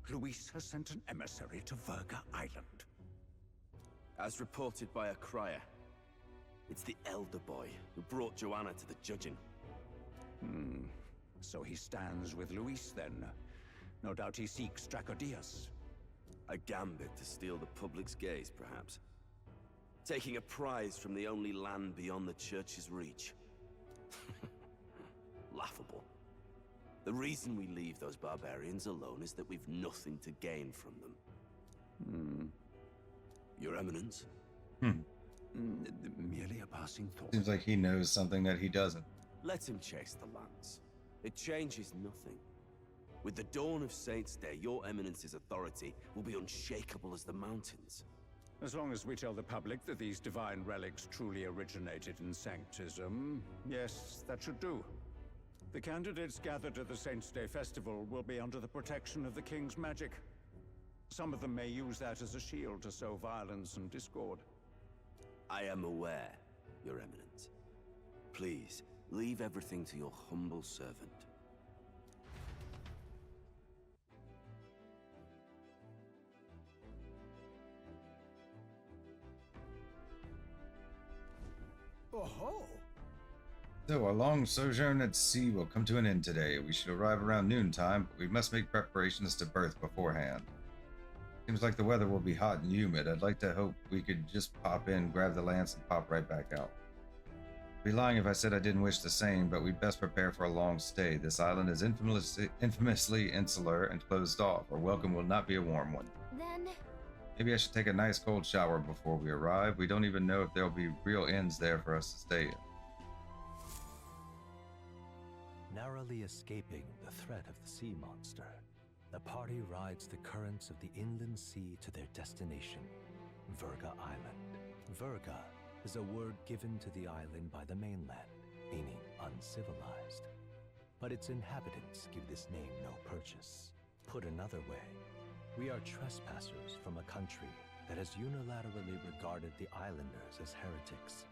Luis has sent an emissary to Virga Island. As reported by a crier, it's the elder boy who brought Joanna to the judging. So he stands with Luis then. No doubt he seeks Dracodias. A gambit to steal the public's gaze, perhaps. Taking a prize from the only land beyond the church's reach. Laughable. The reason we leave those barbarians alone is that we've nothing to gain from them. Your Eminence? Merely a passing thought. Seems like he knows something that he doesn't. Let him chase the lance. It changes nothing. With the dawn of Saints' Day, your Eminence's authority will be unshakable as the mountains. As long as we tell the public that these divine relics truly originated in Sanctism, yes, that should do. The candidates gathered at the Saints' Day Festival will be under the protection of the King's magic. Some of them may use that as a shield to sow violence and discord. I am aware, Your Eminence. Please, leave everything to your humble servant. Oh-ho! So, our long sojourn at sea will come to an end today. We should arrive around noontime, but we must make preparations to berth beforehand. Seems like the weather will be hot and humid. I'd like to hope we could just pop in, grab the lance, and pop right back out. I'd be lying if I said I didn't wish the same, but we'd best prepare for a long stay. This island is infamously insular and closed off. Our welcome will not be a warm one. Then... Maybe I should take a nice cold shower before we arrive. We don't even know if there'll be real inns there for us to stay in. Narrowly escaping the threat of the sea monster, the party rides the currents of the inland sea to their destination, Virga Island. Virga is a word given to the island by the mainland, meaning uncivilized. But its inhabitants give this name no purchase. Put another way, we are trespassers from a country that has unilaterally regarded the islanders as heretics.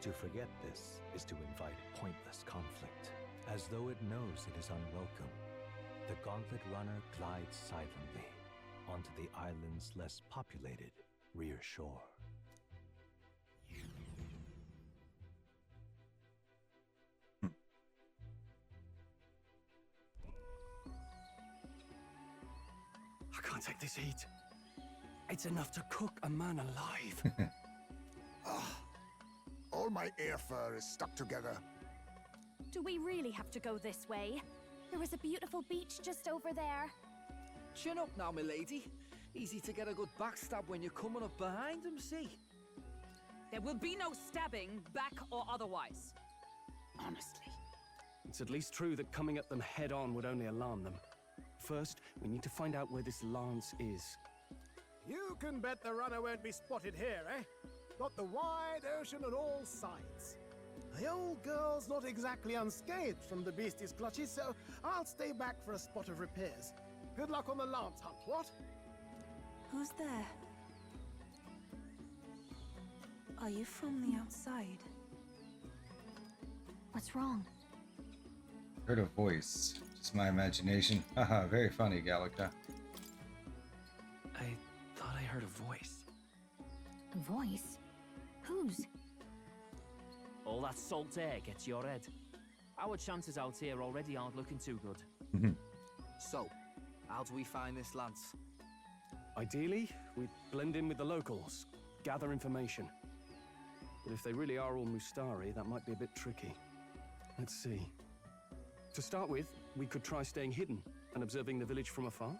To forget this is to invite pointless conflict, as though it knows it is unwelcome. The gauntlet runner glides silently onto the island's less populated rear shore. I can't take this heat. It's enough to cook a man alive. All my air fur is stuck together. Do we really have to go this way? There is a beautiful beach just over there. Chin up now, milady. Easy to get a good backstab when you're coming up behind him, see? There will be no stabbing, back or otherwise. Honestly. It's at least true that coming at them head-on would only alarm them. First, we need to find out where this lance is. You can bet the runner won't be spotted here, eh? Got the wide ocean on all sides. The old girl's not exactly unscathed from the beastie's clutches, so I'll stay back for a spot of repairs. Good luck on the lance hunt, what? Who's there? Are you from the outside? What's wrong? Heard a voice. Just my imagination. Haha, very funny, Gallica. I thought I heard a voice. A voice? Whose? All that salt air gets your head. Our chances out here already aren't looking too good. So, how do we find this lance? Ideally, we'd blend in with the locals, gather information. But if they really are all Mustari, that might be a bit tricky. Let's see. To start with, we could try staying hidden and observing the village from afar.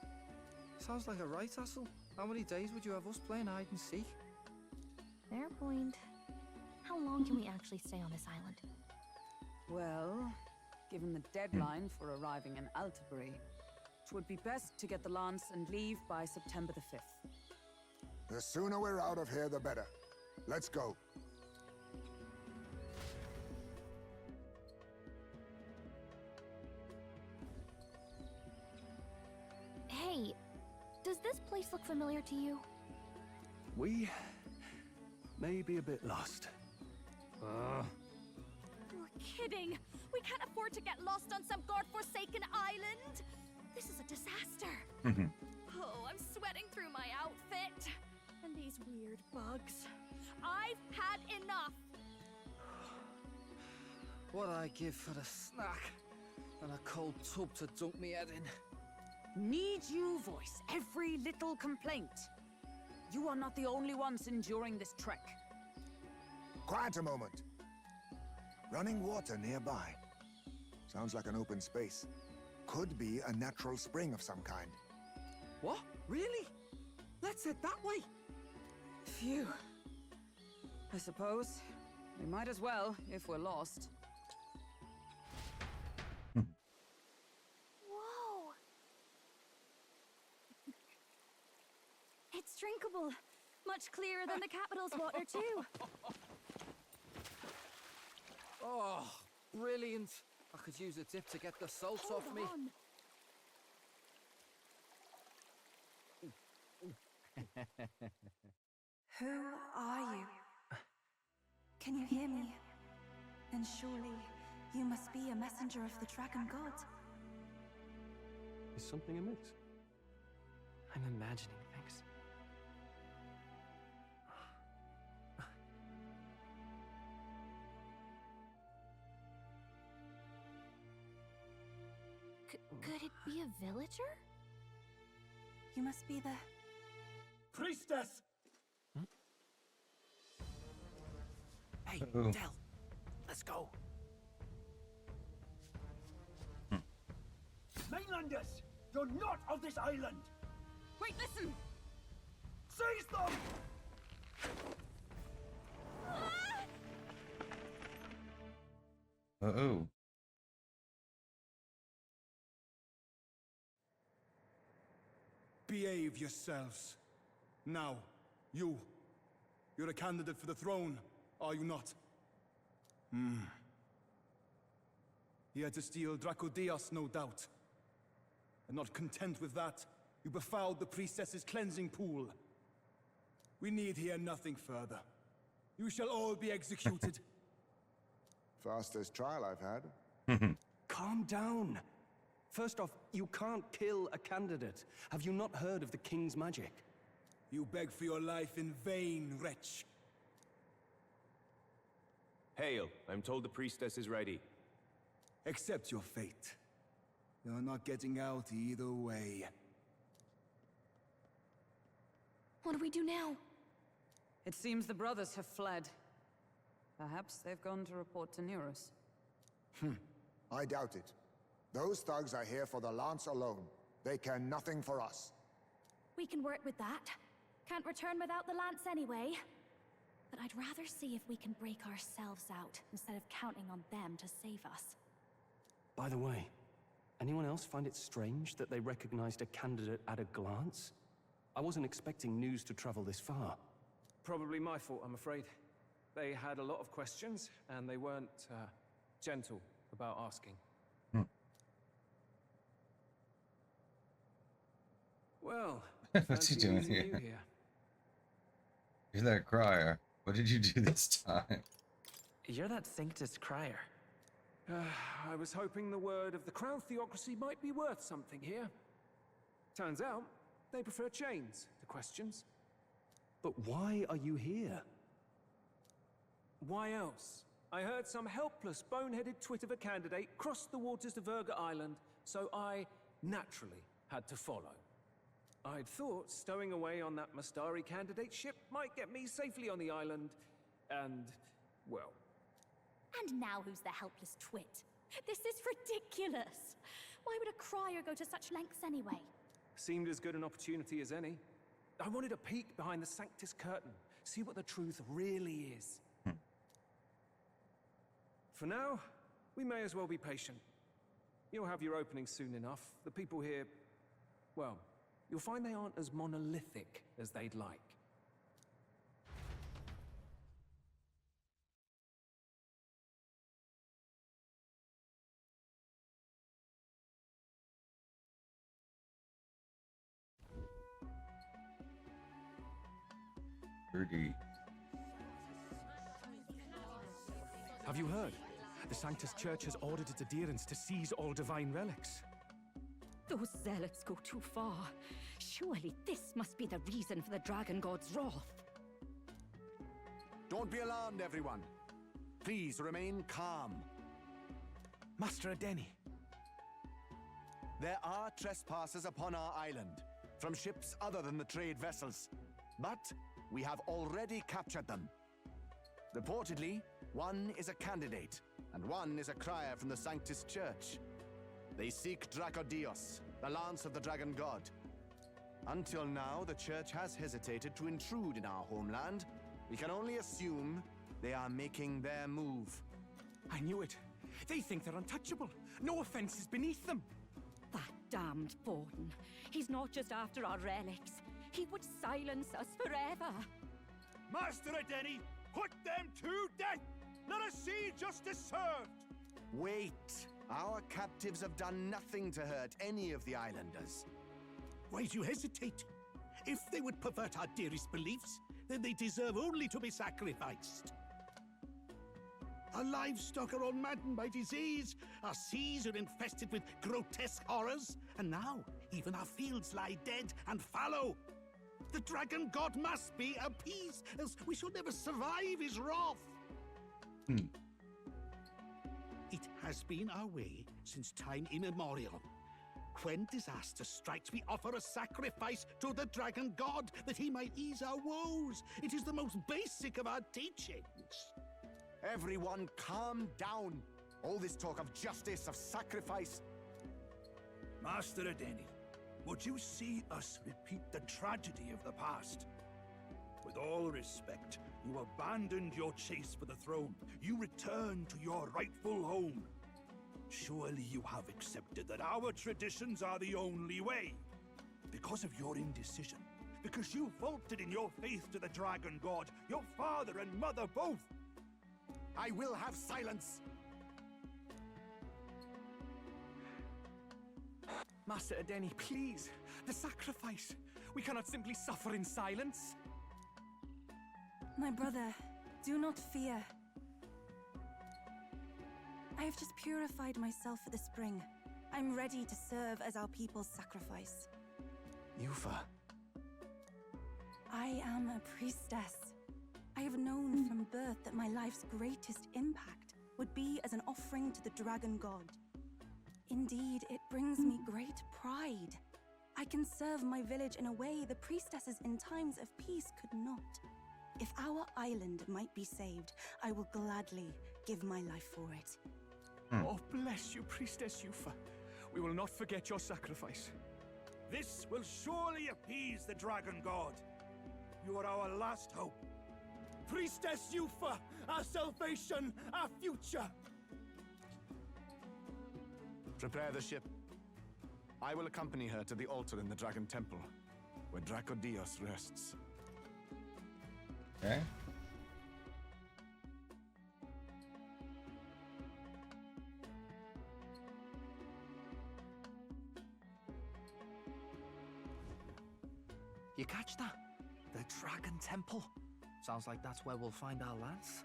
Sounds like a right hustle. How many days would you have us playing hide and seek? Fair point. How long can we actually stay on this island? Well, given the deadline for arriving in Altabury, it would be best to get the lance and leave by September the 5th. The sooner we're out of here, the better. Let's go. Hey, does this place look familiar to you? We may be a bit lost. You're kidding! We can't afford to get lost on some godforsaken island! This is a disaster! weird bugs. I've had enough! What I give for a snack and a cold tub to dunk me head in. Need you voice every little complaint? You are not the only ones enduring this trek. Quiet a moment. Running water nearby. Sounds like an open space. Could be a natural spring of some kind. What? Really? Let's head that way. Phew. I suppose we might as well if we're lost. Whoa! It's drinkable. Much clearer than the capital's water, too. Oh, brilliant. I could use a dip to get the salt off me. Who are you? Can you hear me? Then surely you must be a messenger of the dragon god. Is something amiss? I'm imagining things. Could it be a villager? You must be the... Priestess! Hey, Uh-oh. Del, let's go. Mainlanders! You're not of this island! Wait, listen! Seize them! Uh-oh. Behave yourselves. Now, you're a candidate for the throne, are you not? Here to steal Dracodias, no doubt. And not content with that, you befouled the priestess's cleansing pool. We need hear nothing further. You shall all be executed. Fastest trial I've had. Calm down. First off, you can't kill a candidate. Have you not heard of the king's magic? You beg for your life in vain, wretch. Hail, I'm told the priestess is ready. Accept your fate. You're not getting out either way. What do we do now? It seems the brothers have fled. Perhaps they've gone to report to Neurus. I doubt it. Those thugs are here for the lance alone. They care nothing for us. We can work with that. Can't return without the lance anyway. But I'd rather see if we can break ourselves out, instead of counting on them to save us. By the way, anyone else find it strange that they recognized a candidate at a glance? I wasn't expecting news to travel this far. Probably my fault, I'm afraid. They had a lot of questions, and they weren't gentle about asking. Well, What's he fancy doing meeting you here? You're that crier. What did you do this time? You're that Sanctus crier. I was hoping the word of the Crown Theocracy might be worth something here. Turns out, they prefer chains to questions. But why are you here? Why else? I heard some helpless, boneheaded twit of a candidate crossed the waters to Virga Island, so I naturally had to follow. I'd thought stowing away on that Mastari candidate ship might get me safely on the island, and, well... And now who's the helpless twit? This is ridiculous! Why would a crier go to such lengths anyway? Seemed as good an opportunity as any. I wanted a peek behind the Sanctus curtain, see what the truth really is. For now, we may as well be patient. You'll have your opening soon enough. The people here, well, you'll find they aren't as monolithic as they'd like. Have you heard? The Sanctus Church has ordered its adherents to seize all divine relics. Those zealots go too far. Surely this must be the reason for the Dragon God's wrath. Don't be alarmed, everyone. Please remain calm. Master Edeni. There are trespassers upon our island, from ships other than the trade vessels. But we have already captured them. Reportedly, one is a candidate, and one is a crier from the Sanctus Church. They seek Dracodios, the lance of the Dragon God. Until now, the Church has hesitated to intrude in our homeland. We can only assume they are making their move. I knew it. They think they're untouchable. No offense is beneath them. That damned Borden. He's not just after our relics. He would silence us forever. Master Edeni, put them to death! Let us see justice served! Wait! Our captives have done nothing to hurt any of the islanders. Why do you hesitate? If they would pervert our dearest beliefs, then they deserve only to be sacrificed. Our livestock are all maddened by disease, our seas are infested with grotesque horrors, and now even our fields lie dead and fallow. The Dragon God must be appeased, else we shall never survive his wrath. It has been our way since time immemorial. When disaster strikes, we offer a sacrifice to the Dragon God that he might ease our woes. It is the most basic of our teachings. Everyone calm down. All this talk of justice, of sacrifice. Master Edeni, would you see us repeat the tragedy of the past? With all respect, you abandoned your chase for the throne. You returned to your rightful home. Surely you have accepted that our traditions are the only way. Because of your indecision, because you faltered in your faith to the Dragon God, your father and mother both. I will have silence! Master Edeni, please. The sacrifice. We cannot simply suffer in silence. My brother, do not fear. I have just purified myself for the spring. I'm ready to serve as our people's sacrifice. Yufa. I am a priestess. I have known from birth that my life's greatest impact would be as an offering to the Dragon God. Indeed, it brings me great pride. I can serve my village in a way the priestesses in times of peace could not. If our island might be saved, I will gladly give my life for it. Oh, bless you, Priestess Yufa. We will not forget your sacrifice. This will surely appease the Dragon God. You are our last hope. Priestess Yufa, our salvation, our future. Prepare the ship. I will accompany her to the altar in the Dragon Temple, where Dracodios rests. Okay. You catch that? The Dragon Temple. Sounds like that's where we'll find our lance.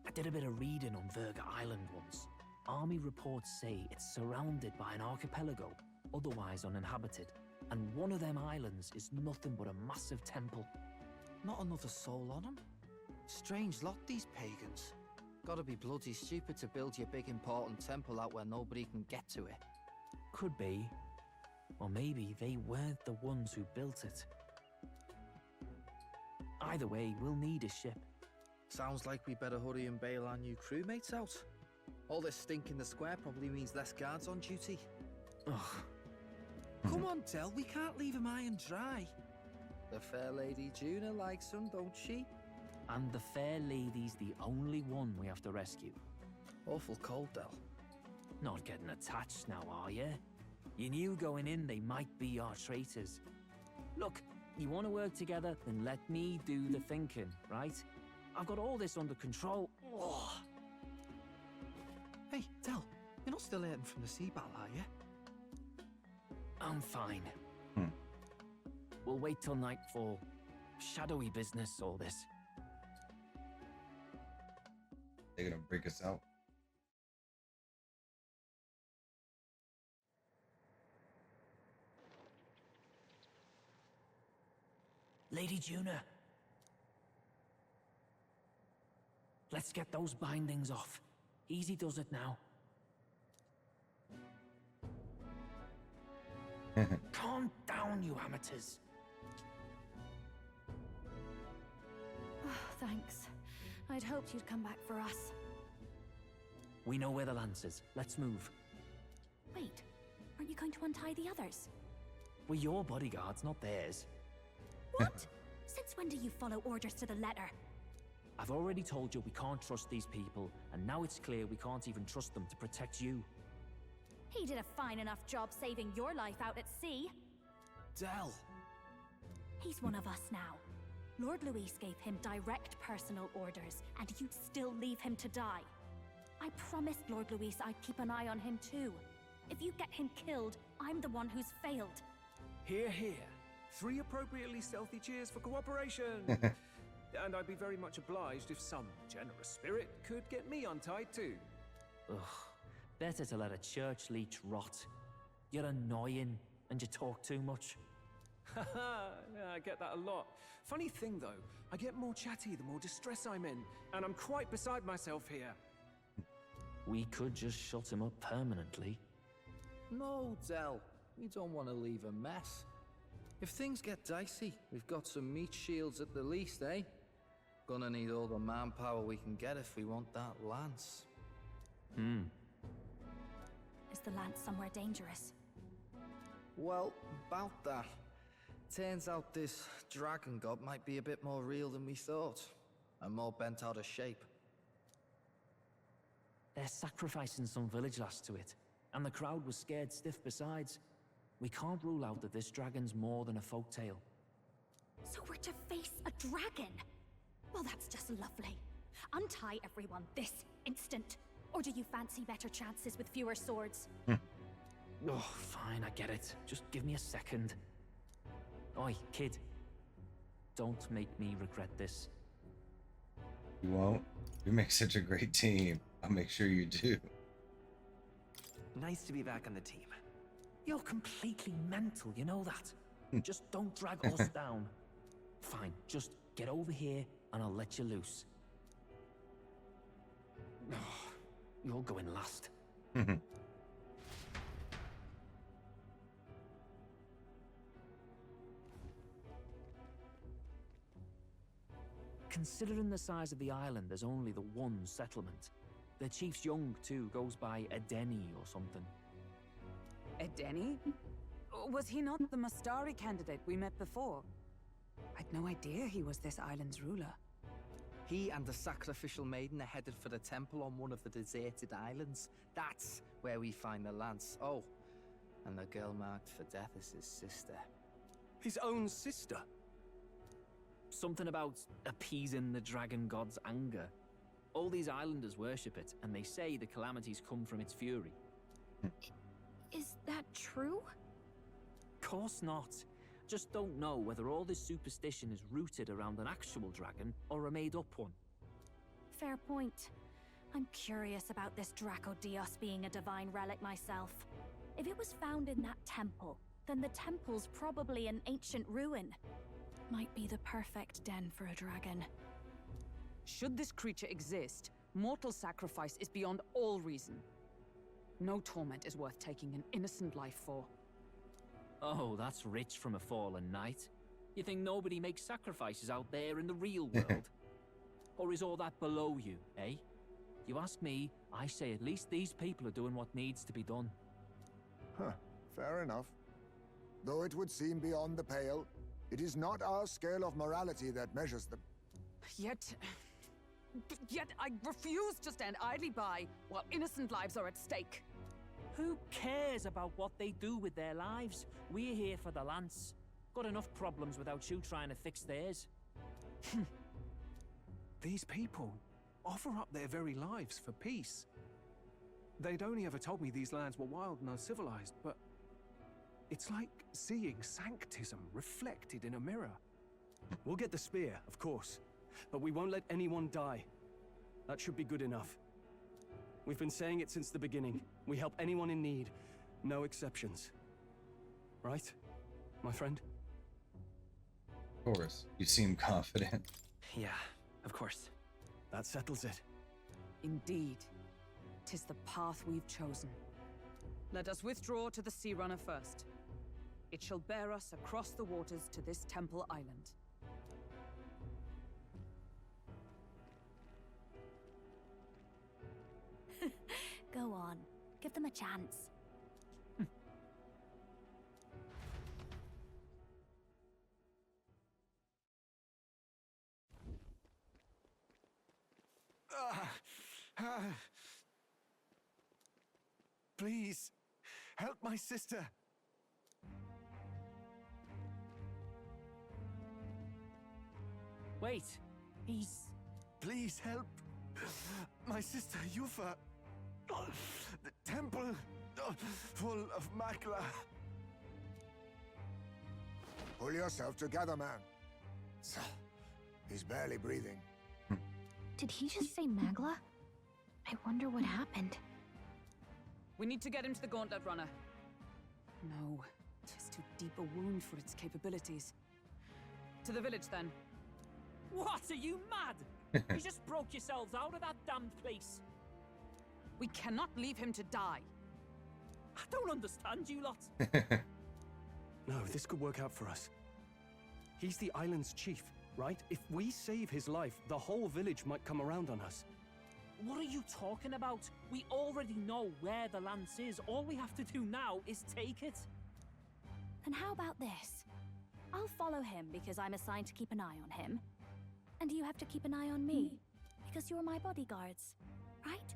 I did a bit of reading on Virga Island once. Army reports say it's surrounded by an archipelago, otherwise uninhabited. And one of them islands is nothing but a massive temple. Not another soul on them? Strange lot, these pagans. Gotta be bloody stupid to build your big important temple out where nobody can get to it. Could be. Or maybe they weren't the ones who built it. Either way, we'll need a ship. Sounds like we better hurry and bail our new crewmates out. All this stink in the square probably means less guards on duty. Ugh. Come on, Del, we can't leave him high and dry. The fair lady Juna likes them, don't she? And the fair lady's the only one we have to rescue. Awful cold, Del. Not getting attached now, are you? You knew going in they might be our traitors. Look, you want to work together, then let me do the thinking, right? I've got all this under control. Oh. Hey, Del, you're not still hurting from the sea battle, are you? I'm fine. We'll wait till nightfall. Shadowy business, all this. They're gonna break us out. Lady Juna. Let's get those bindings off. Easy does it now. Calm down, you amateurs. Oh, thanks. I'd hoped you'd come back for us. We know where the lance is. Let's move. Wait, aren't you going to untie the others? We're your bodyguards, not theirs. What? Since when do you follow orders to the letter? I've already told you we can't trust these people, and now it's clear we can't even trust them to protect you. He did a fine enough job saving your life out at sea. Del! He's one of us now. Lord Louis gave him direct personal orders, and you'd still leave him to die. I promised Lord Louis I'd keep an eye on him too. If you get him killed, I'm the one who's failed. Hear, hear. 3 appropriately stealthy cheers for cooperation. And I'd be very much obliged if some generous spirit could get me untied too. Ugh. Better to let a church leech rot. You're annoying, and you talk too much. Haha, yeah, I get that a lot. Funny thing though, I get more chatty the more distress I'm in, and I'm quite beside myself here. We could just shut him up permanently. No, Del. We don't want to leave a mess. If things get dicey, we've got some meat shields at the least, eh? Gonna need all the manpower we can get if we want that lance. Is the lance somewhere dangerous? Well, about that. Turns out this dragon god might be a bit more real than we thought. And more bent out of shape. They're sacrificing some village lass to it, and the crowd was scared stiff besides. We can't rule out that this dragon's more than a folktale. So we're to face a dragon? Well, that's just lovely. Untie everyone this instant. Or do you fancy better chances with fewer swords? Oh, fine, I get it. Just give me a second. Oi, kid. Don't make me regret this. You won't. You make such a great team. I'll make sure you do. Nice to be back on the team. You're completely mental, you know that. Just don't drag us down. Fine, just get over here and I'll let you loose. Oh, you're going last. Considering the size of the island, there's only the one settlement. The chief's young, too, goes by Edeni or something. Edeni? Was he not the Mastari candidate we met before? I'd no idea he was this island's ruler. He and the sacrificial maiden are headed for the temple on one of the deserted islands. That's where we find the lance. Oh, and the girl marked for death is his sister. His own sister? Something about appeasing the dragon god's anger. All these islanders worship it, and they say the calamities come from its fury. Is that true? Course not. Just don't know whether all this superstition is rooted around an actual dragon or a made-up one. Fair point. I'm curious about this Draco Dios being a divine relic myself. If it was found in that temple, then the temple's probably an ancient ruin. Might be the perfect den for a dragon. Should this creature exist, mortal sacrifice is beyond all reason. No torment is worth taking an innocent life for. Oh, that's rich from a fallen knight. You think nobody makes sacrifices out there in the real world? Or is all that below you, eh? You ask me, I say at least these people are doing what needs to be done. Huh, fair enough. Though it would seem beyond the pale, it is not our scale of morality that measures them. Yet I refuse to stand idly by while innocent lives are at stake. Who cares about what they do with their lives? We're here for the lance. Got enough problems without you trying to fix theirs. These people offer up their very lives for peace. They'd only ever told me these lands were wild and uncivilized, but it's like seeing sanctism reflected in a mirror. We'll get the spear, of course, but we won't let anyone die. That should be good enough. We've been saying it since the beginning. We help anyone in need, no exceptions. Right, my friend? Of course. You seem confident. Yeah, of course. That settles it. Indeed. 'Tis the path we've chosen. Let us withdraw to the Sea Runner first. It shall bear us across the waters to this temple island. Go on. Give them a chance. Please, help my sister. Wait, he's... Please help my sister Yufa. The temple full of Makla. Pull yourself together, man. He's barely breathing. Did he just say Magla? I wonder what happened. We need to get him to the Gauntlet Runner. No, 'tis too deep a wound for its capabilities. To the village, then. What? Are you mad? You just broke yourselves out of that damned place. We cannot leave him to die. I don't understand you lot. No, this could work out for us. He's the island's chief, right? If we save his life, the whole village might come around on us. What are you talking about? We already know where the lance is. All we have to do now is take it. Then how about this? I'll follow him because I'm assigned to keep an eye on him. And you have to keep an eye on me because you're my bodyguards, right?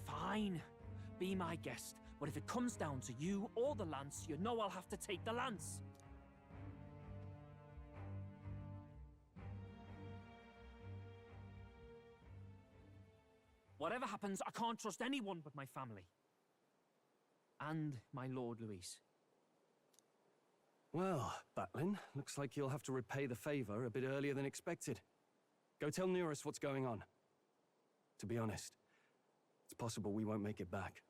Fine. Be my guest. But if it comes down to you or the lance, you know I'll have to take the lance. Whatever happens, I can't trust anyone but my family. And my Lord Luis. Well, Batlin, looks like you'll have to repay the favor a bit earlier than expected. Go tell Nearest what's going on. To be honest, it's possible we won't make it back.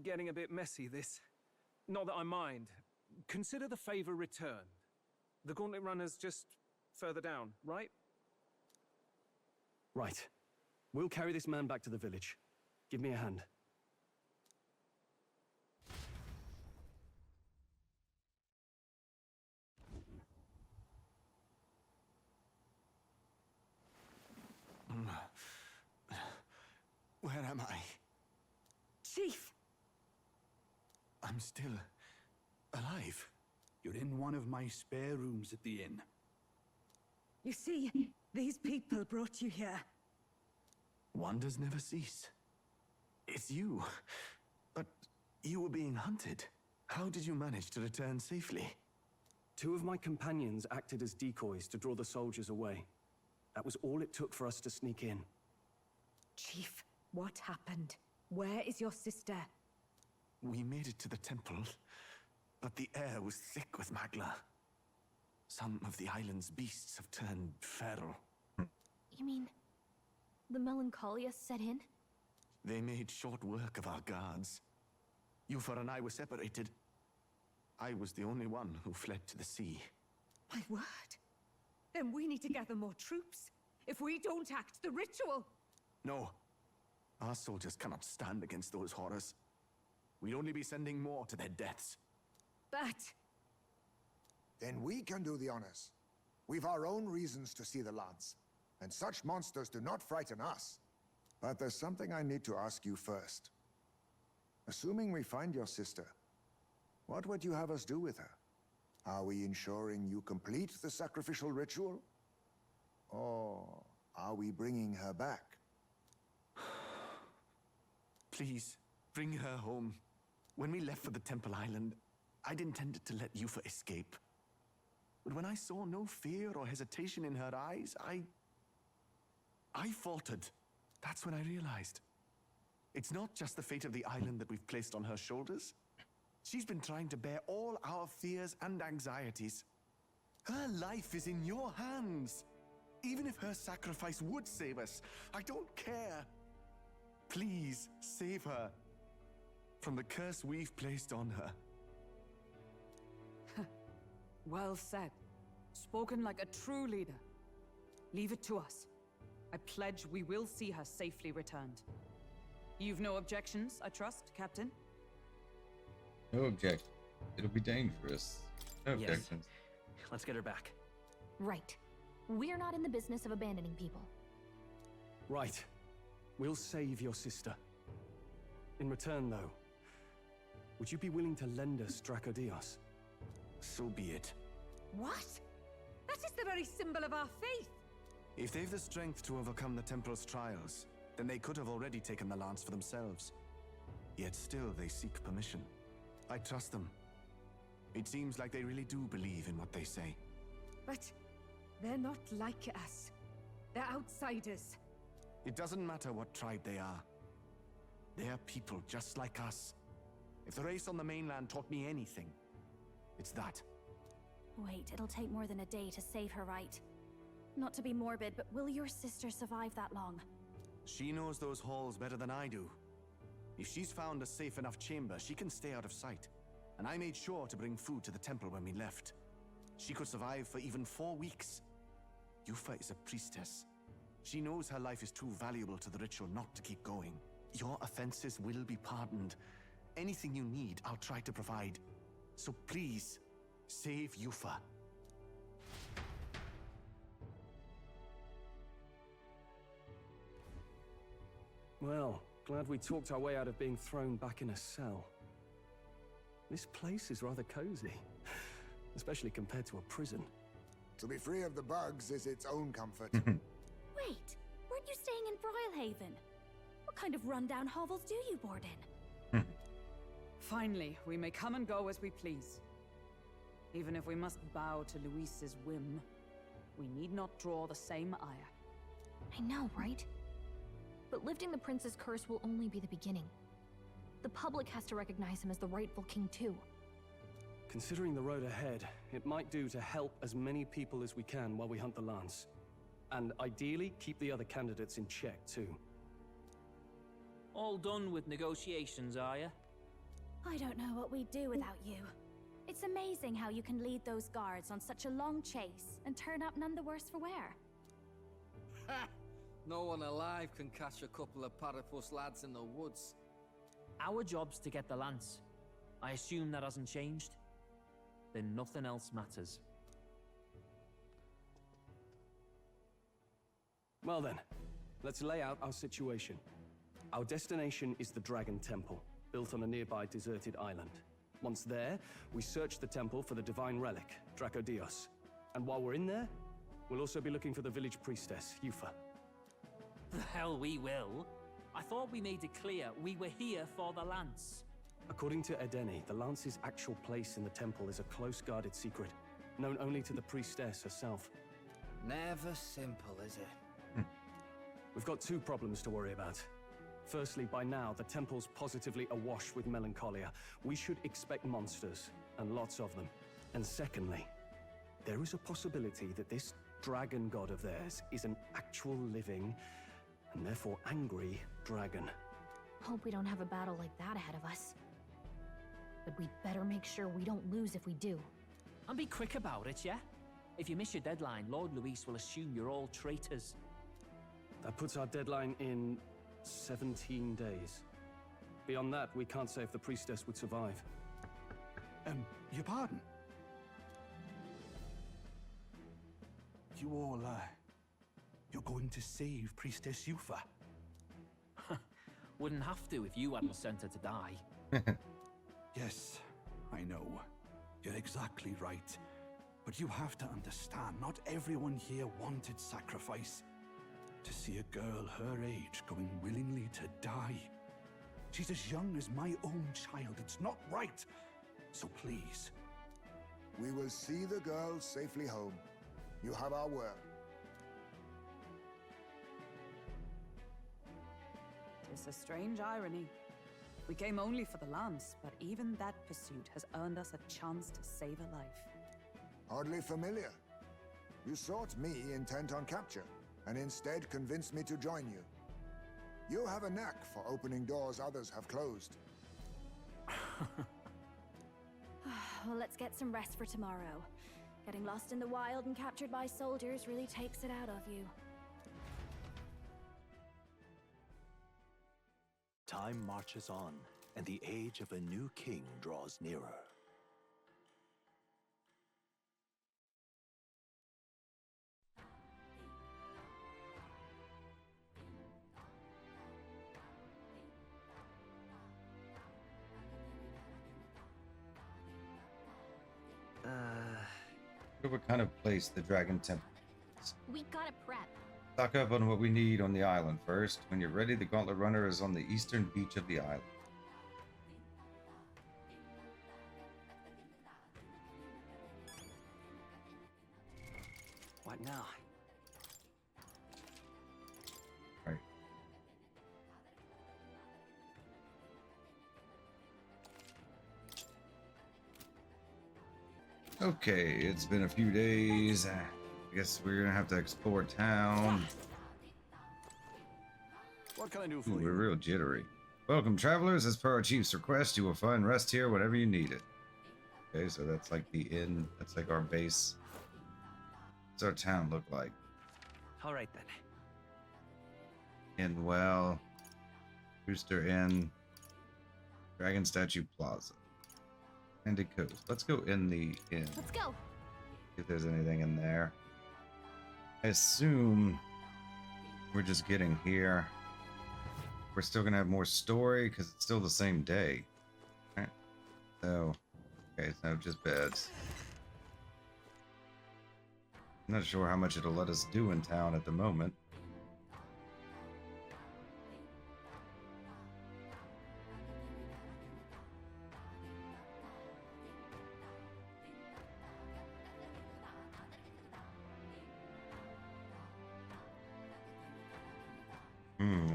Getting a bit messy, this. Not that I mind. Consider the favor returned. The Gauntlet Runner's just further down, right? Right. We'll carry this man back to the village. Give me a hand. Where am I? Chief! I'm still alive. You're in one of my spare rooms at the inn. You see, these people brought you here. Wonders never cease. It's you. But you were being hunted. How did you manage to return safely? 2 of my companions acted as decoys to draw the soldiers away. That was all it took for us to sneak in. Chief, what happened? Where is your sister? We made it to the temple, but the air was thick with Magla. Some of the island's beasts have turned feral. You mean the melancholia set in? They made short work of our guards. Yufa and I were separated. I was the only one who fled to the sea. My word. Then we need to gather more troops. If we don't act, the ritual... No. Our soldiers cannot stand against those horrors. We'd only be sending more to their deaths. But... Then we can do the honors. We've our own reasons to see the lance, and such monsters do not frighten us. But there's something I need to ask you first. Assuming we find your sister, what would you have us do with her? Are we ensuring you complete the sacrificial ritual? Or are we bringing her back? Please, bring her home. When we left for the Temple Island, I'd intended to let Yufa escape. But when I saw no fear or hesitation in her eyes, I faltered. That's when I realized. It's not just the fate of the island that we've placed on her shoulders. She's been trying to bear all our fears and anxieties. Her life is in your hands. Even if her sacrifice would save us, I don't care. Please, save her from the curse we've placed on her. Well said. Spoken like a true leader. Leave it to us. I pledge we will see her safely returned. You've no objections, I trust, Captain? No objection. It'll be dangerous. No Yes. objections. Let's get her back. Right. We're not in the business of abandoning people. Right. We'll save your sister. In return, though, would you be willing to lend us Dracodios? So be it. What? That is the very symbol of our faith. If they've the strength to overcome the Temple's trials, then they could have already taken the lance for themselves. Yet still they seek permission. I trust them. It seems like they really do believe in what they say. But they're not like us. They're outsiders. It doesn't matter what tribe they are. They are people just like us. If the race on the mainland taught me anything, it's that. Wait, it'll take more than a day to save her, right? Not to be morbid, but will your sister survive that long? She knows those halls better than I do. If she's found a safe enough chamber, she can stay out of sight. And I made sure to bring food to the temple when we left. She could survive for even 4 weeks. Yufa is a priestess. She knows her life is too valuable to the ritual not to keep going. Your offenses will be pardoned. Anything you need, I'll try to provide. So please, save Yufa. Well, glad we talked our way out of being thrown back in a cell. This place is rather cozy, especially compared to a prison. To be free of the bugs is its own comfort. Wait, weren't you staying in Brilhaven? What kind of rundown hovels do you board in? Finally, we may come and go as we please. Even if we must bow to Luis's whim, we need not draw the same ire. I know, right? But lifting the prince's curse will only be the beginning. The public has to recognize him as the rightful king too. Considering the road ahead, it might do to help as many people as we can while we hunt the lance. And ideally, keep the other candidates in check too. All done with negotiations, are you? I don't know what we'd do without you. It's amazing how you can lead those guards on such a long chase and turn up none the worse for wear. Ha! No one alive can catch a couple of platypus lads in the woods. Our job's to get the lance. I assume that hasn't changed? Then nothing else matters. Well then, let's lay out our situation. Our destination is the Dragon Temple, built on a nearby deserted island. Once there, we search the temple for the divine relic, Dracodios. And while we're in there, we'll also be looking for the village priestess, Yufa. The hell we will. I thought we made it clear we were here for the lance. According to Edeni, the lance's actual place in the temple is a close-guarded secret, known only to the priestess herself. Never simple, is it? We've got 2 problems to worry about. Firstly, by now, the temple's positively awash with melancholia. We should expect monsters, and lots of them. And secondly, there is a possibility that this dragon god of theirs is an actual living, and therefore angry, dragon. Hope we don't have a battle like that ahead of us. But we'd better make sure we don't lose if we do. And be quick about it, yeah? If you miss your deadline, Lord Luis will assume you're all traitors. That puts our deadline in 17 days. Beyond that, we can't say if the priestess would survive. Your pardon? You all, you're going to save Priestess Yufa? Wouldn't have to if you hadn't sent her to die. Yes, I know. You're exactly right. But you have to understand, not everyone here wanted sacrifice. To see a girl her age going willingly to die. She's as young as my own child. It's not right. So please. We will see the girl safely home. You have our word. It's a strange irony. We came only for the lance, but even that pursuit has earned us a chance to save a life. Hardly familiar. You sought me intent on capture, and instead convinced me to join you. You have a knack for opening doors others have closed. Well, let's get some rest for tomorrow. Getting lost in the wild and captured by soldiers really takes it out of you. Time marches on, and the age of a new king draws nearer. What kind of place the Dragon Temple is? We gotta prep. Stock up on what we need on the island first. When you're ready, the Gauntlet Runner is on the eastern beach of the island. What now? Right. Okay, it's been a few days. I guess we're gonna have to explore town. What can I do for Ooh, you? we're real jittery. Welcome, travelers. As per our chief's request, you will find rest here whenever you need it. Okay, so that's like the inn. That's like our base. What's our town look like? All right then. Inwell, Rooster Inn, Dragon Statue Plaza, Sandy Coast. Let's go in the inn. Let's go. See if there's anything in there. I assume we're just getting here. We're still gonna have more story because it's still the same day. Right. So, okay, so just beds. I'm not sure how much it'll let us do in town at the moment.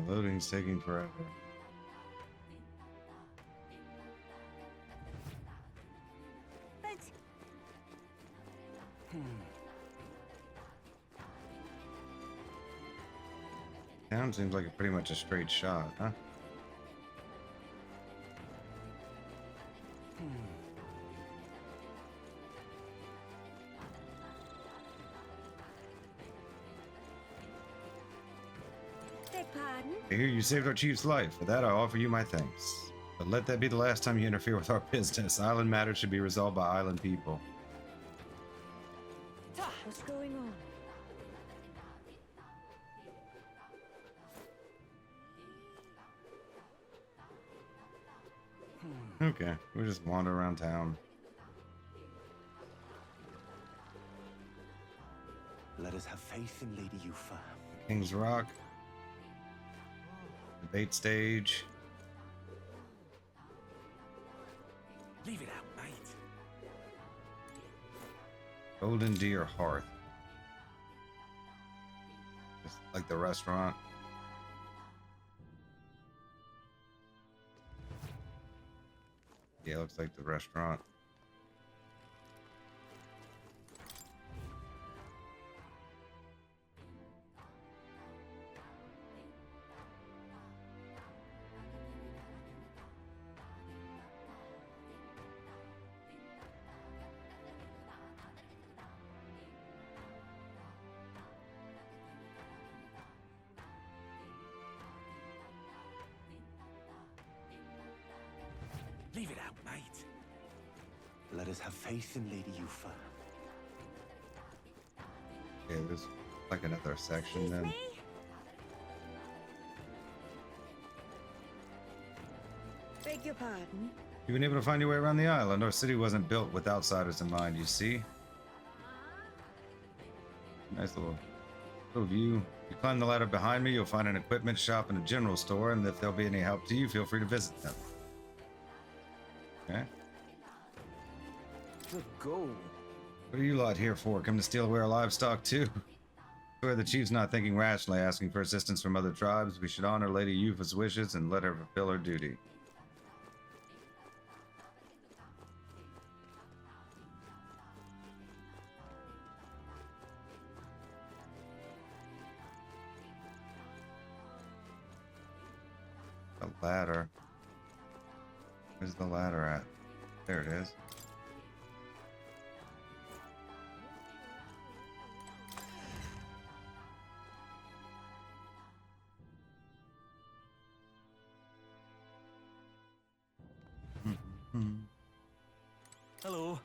Loading's taking forever. Town seems like pretty much a straight shot, huh? I hear you saved our chief's life. For that, I offer you my thanks. But let that be the last time you interfere with our business. Island matters should be resolved by island people. What's going on? Okay, we'll just wander around town. Let us have faith in Lady Yufa. King's Rock. Debate stage. Leave it out, mate. Golden Deer Hearth. Just like the restaurant. Yeah, looks like the restaurant. Leave it out, mate. Let us have faith in Lady Yufa. Yeah, there's like another section then. Beg your pardon? You've been able to find your way around the island. Our city wasn't built with outsiders in mind, you see? Nice little view. If you climb the ladder behind me, you'll find an equipment shop and a general store, and if there'll be any help to you, feel free to visit them. Okay. Good goal. What are you lot here for? Come to steal away our livestock too? I swear the chief's not thinking rationally, asking for assistance from other tribes. We should honor Lady Yufa's wishes and let her fulfill her duty. The ladder. Where's the ladder at? There it is. Hello.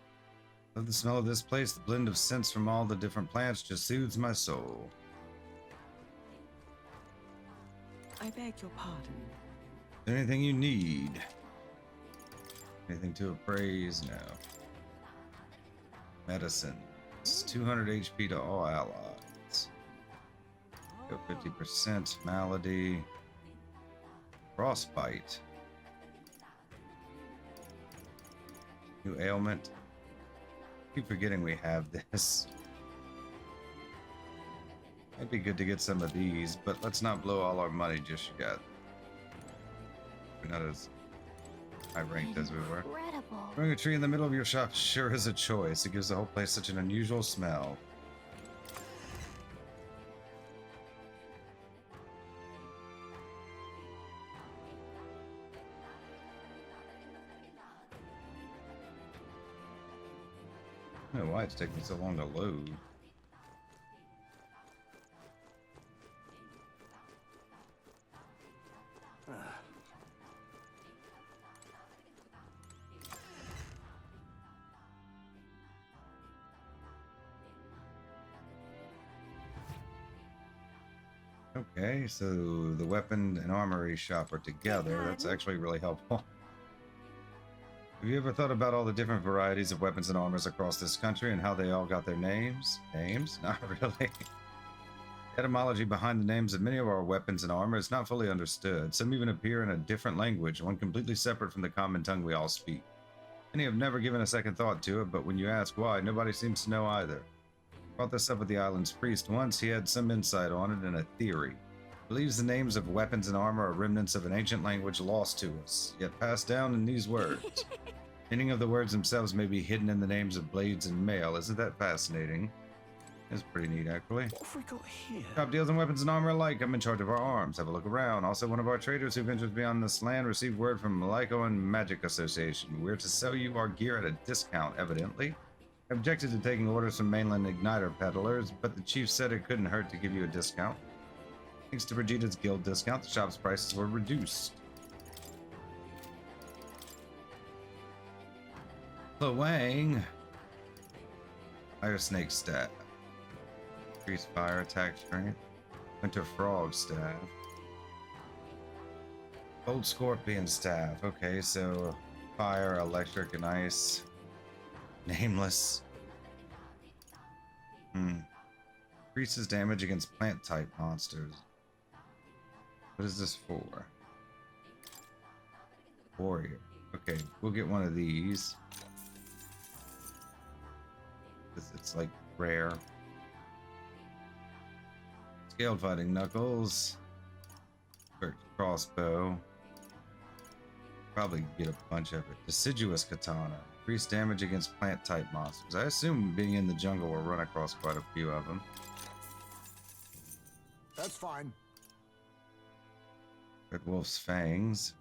Love the smell of this place. The blend of scents from all the different plants just soothes my soul. I beg your pardon. Anything you need? Anything to appraise? No. Medicine. It's 200 HP to all allies. Go 50%. Malady. Frostbite. New ailment. Keep forgetting we have this. Might be good to get some of these, but let's not blow all our money just yet. We're not as high ranked as we were. Incredible. Growing a tree in the middle of your shop sure is a choice. It gives the whole place such an unusual smell. I don't know why it's taking so long to load. Okay, so the weapon and armory shop are together. That's actually really helpful. Have you ever thought about all the different varieties of weapons and armors across this country and how they all got their names? Names? Not really. The etymology behind the names of many of our weapons and armor is not fully understood. Some even appear in a different language, one completely separate from the common tongue we all speak. Many have never given a second thought to it, but when you ask why, nobody seems to know either. Brought this up with the island's priest once. He had some insight on it and a theory. Believes the names of weapons and armor are remnants of an ancient language lost to us, yet passed down in these words. Meaning of the words themselves may be hidden in the names of blades and mail. Isn't that fascinating? That's pretty neat, actually. What have we got here? Top deals in weapons and armor alike. I'm in charge of our arms. Have a look around. Also, one of our traders who ventures beyond this land received word from Lyco and Magic Association. We're to sell you our gear at a discount, evidently. I objected to taking orders from mainland igniter peddlers, but the chief said it couldn't hurt to give you a discount. Thanks to Vegeta's guild discount, the shop's prices were reduced. Wang. Fire snake staff. Increased fire attack strength. Winter frog staff. Old scorpion staff. Okay, so fire, electric, and ice. Nameless. Increases damage against plant type monsters. What is this for? Warrior. Okay, we'll get one of these. It's like rare. Scaled fighting knuckles. Crossbow. Probably get a bunch of it. Deciduous katana. Increased damage against plant type monsters. I assume being in the jungle we'll run across quite a few of them. That's fine. Red Wolf's Fangs.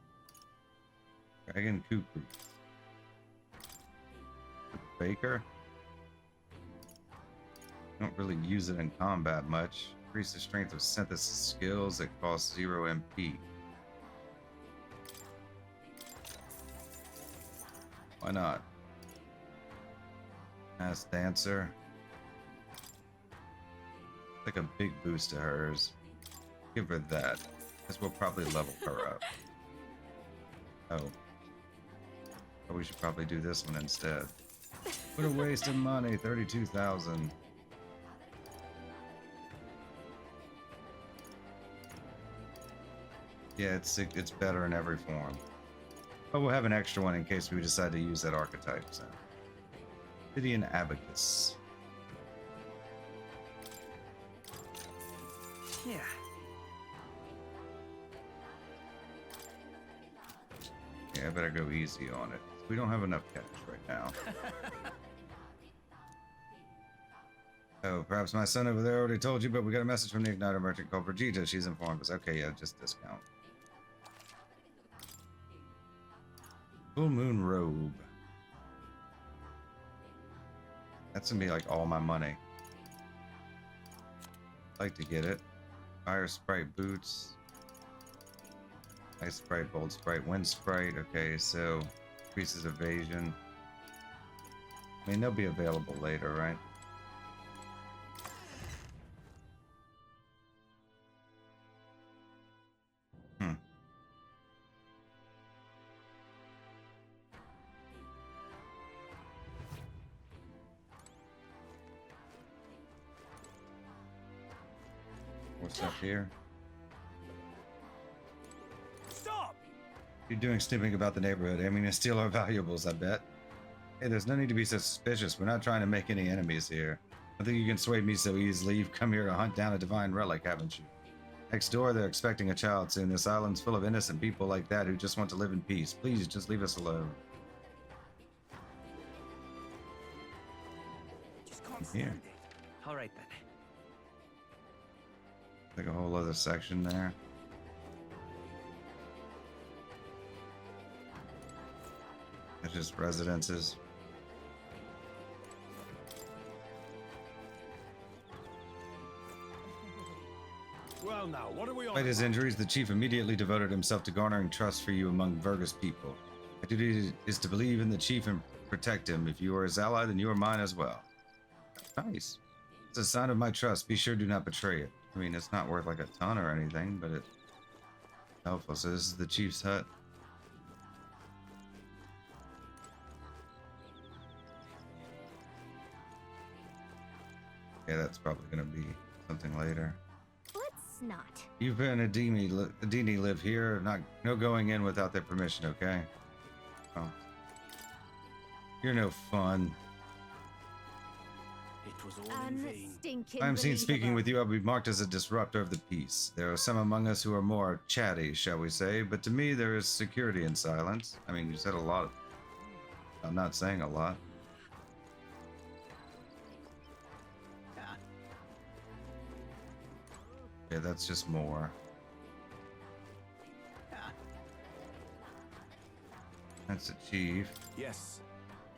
Dragon Cuckoo. Baker. Don't really use it in combat much. Increase the strength of synthesis skills that cost 0 MP. Why not? Mass Dancer. Like a big boost to hers. Give her that. Because we'll probably level her up. Oh, we should probably do this one instead. What a waste of money. 32,000. Yeah, it's better in every form. But we'll have an extra one in case we decide to use that archetype. So, Obsidian Abacus. Yeah. Yeah, I better go easy on it. We don't have enough cash right now. Oh, perhaps my son over there already told you, but we got a message from the Igniter merchant called Vegeta. She's informed us. Okay, yeah, just discount. Full Moon Robe. That's gonna be like all my money. I'd like to get it. Fire Sprite Boots. Ice Sprite, Bold Sprite, Wind Sprite. Okay, so Increases evasion. I mean, they'll be available later, right? What's up here? Stop! You're doing snipping about the neighborhood, aiming to steal our valuables, I bet. Hey, there's no need to be so suspicious. We're not trying to make any enemies here. I think you can sway me so easily. You've come here to hunt down a divine relic, haven't you? Next door, they're expecting a child soon. This island's full of innocent people like that who just want to live in peace. Please, just leave us alone. Just can't Here. stand it. All right then. Like a whole other section there. It's just residences. Well now, what are we on? Despite his injuries, the chief immediately devoted himself to garnering trust for you among Virga's people. My duty is to believe in the chief and protect him. If you are his ally, then you are mine as well. Nice. It's a sign of my trust. Be sure do not betray it. I mean, it's not worth like a ton or anything, but it's helpful. So this is the chief's hut. Yeah, that's probably going to be something later. Let's not. You and Edeni live here. No going in without their permission, okay? Oh. You're no fun. It was all in vain. Unstinking I am seen speaking believable. with you. I'll be marked as a disruptor of the peace. There are some among us who are more chatty, shall we say, but to me there is security in silence. I mean, you said a lot. I'm not saying a lot. Yeah, that's just more. That's the chief. Yes.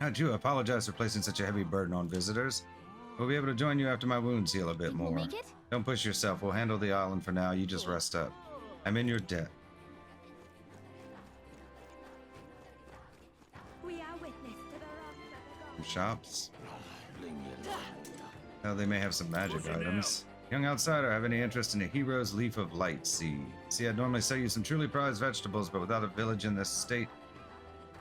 Now, Jew, I apologize for placing such a heavy burden on visitors. We'll be able to join you after my wounds heal a bit Think we'll more. make it? Don't push yourself. We'll handle the island for now. You just rest up. I'm in your debt. We are witness to the wrath of the gods. Shops. Now they may have some magic items. Young outsider, have any interest in a hero's leaf of light seed? See, I'd normally sell you some truly prized vegetables, but without a village in this state,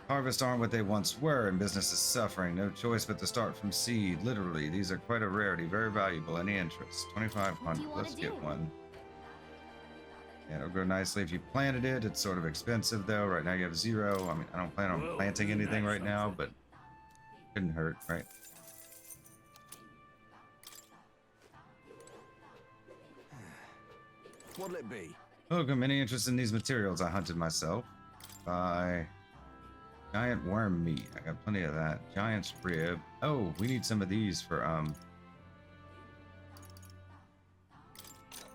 harvests aren't what they once were, and business is suffering. No choice but to start from seed. Literally, these are quite a rarity, very valuable. Any interest? 2,500. Let's get one. Yeah, it'll grow nicely if you planted it. It's sort of expensive though. Right now you have 0. I mean, I don't plan on planting anything right now, but couldn't hurt, right? What'll it be? Welcome. Any interest in these materials? I hunted myself. By giant worm meat. I got plenty of that. Giant's rib. Oh, we need some of these for